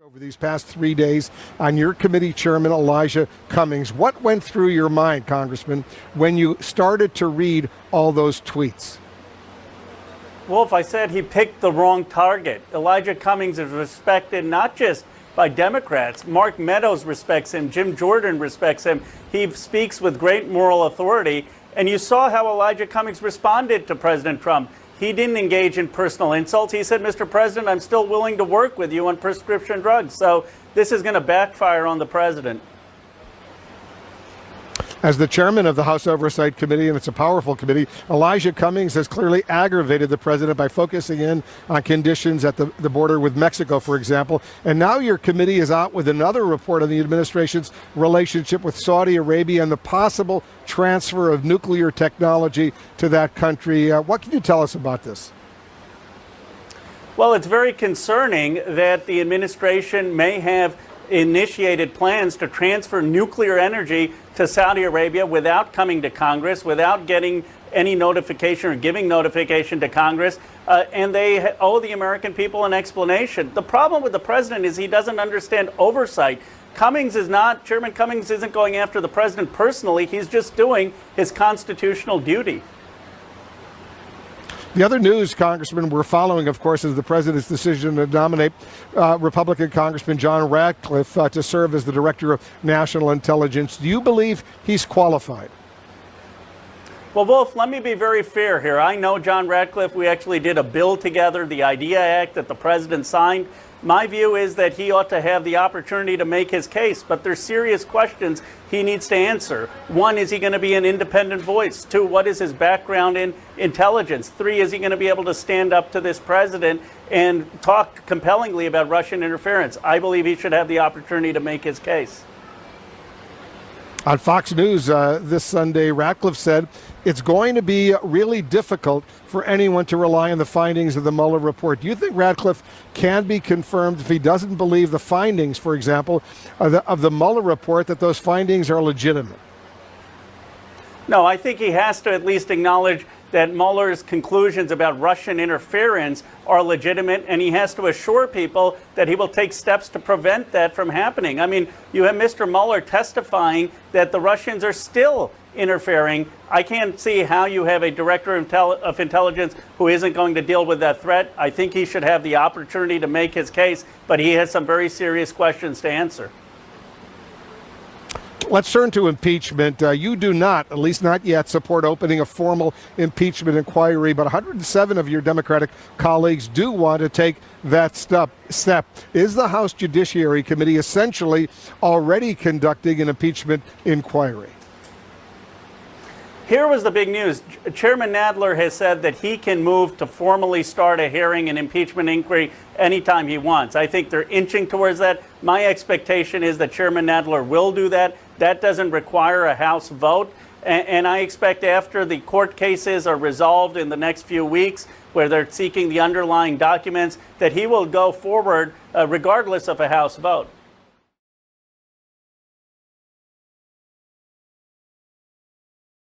Over these past 3 days on your committee chairman, Elijah Cummings. What went through your mind, Congressman, when you started to read all those tweets? Wolf, I said he picked the wrong target. Elijah Cummings is respected not just by Democrats. Mark Meadows respects him. Jim Jordan respects him. He speaks with great moral authority. And you saw how Elijah Cummings responded to President Trump. He didn't engage in personal insults. He said, Mr. President, I'm still willing to work with you on prescription drugs. So this is going to backfire on the president. As the chairman of the House Oversight Committee, and it's a powerful committee, Elijah Cummings has clearly aggravated the president by focusing in on conditions at the border with Mexico, for example. And now your committee is out with another report on the administration's relationship with Saudi Arabia and the possible transfer of nuclear technology to that country. What can you tell us about this? Well, it's very concerning that the administration may have initiated plans to transfer nuclear energy to Saudi Arabia without coming to Congress, without getting any notification or giving notification to Congress, and they owe the American people an explanation. The problem with the president is he doesn't understand oversight. Chairman Cummings isn't going after the president personally. He's just doing his constitutional duty. The other news, Congressman, we're following, of course, is the president's decision to nominate Republican Congressman JohnRadcliffe to serve as the director of national intelligence. Do you believe he's qualified? Well, Wolf, let me be very fair here. I know JohnRadcliffe. We actually did a bill together, the IDEA Act that the president signed. My view is that he ought to have the opportunity to make his case, but there's serious questions he needs to answer. One, is he going to be an independent voice? Two, what is his background in intelligence? Three, is he going to be able to stand up to this president and talk compellingly about Russian interference? I believe he should have the opportunity to make his case. On Fox News this Sunday, Radcliffe said it's going to be really difficult for anyone to rely on the findings of the Muller report. Do you think Radcliffe can be confirmed if he doesn't believe the findings, for example, of the Muller report, that those findings are legitimate? No, I think he has to at least acknowledge that Mueller's conclusions about Russian interference are legitimate, and he has to assure people that he will take steps to prevent that from happening. I mean, you have Mr. Mueller testifying that the Russians are still interfering. I can't see how you have a director of intelligence who isn't going to deal with that threat. I think he should have the opportunity to make his case, but he has some very serious questions to answer. Let's turn to impeachment. You do not, at least not yet, support opening a formal impeachment inquiry, but 107 of your Democratic colleagues do want to take that step. Is the House Judiciary Committee essentially already conducting an impeachment inquiry? Here was the big news. Chairman Nadler has said that he can move to formally start a hearing and impeachment inquiry anytime he wants. I think they're inching towards that. My expectation is that Chairman Nadler will do that. That doesn't require a House vote. And I expect after the court cases are resolved in the next few weeks, where they're seeking the underlying documents, that he will go forward regardless of a House vote.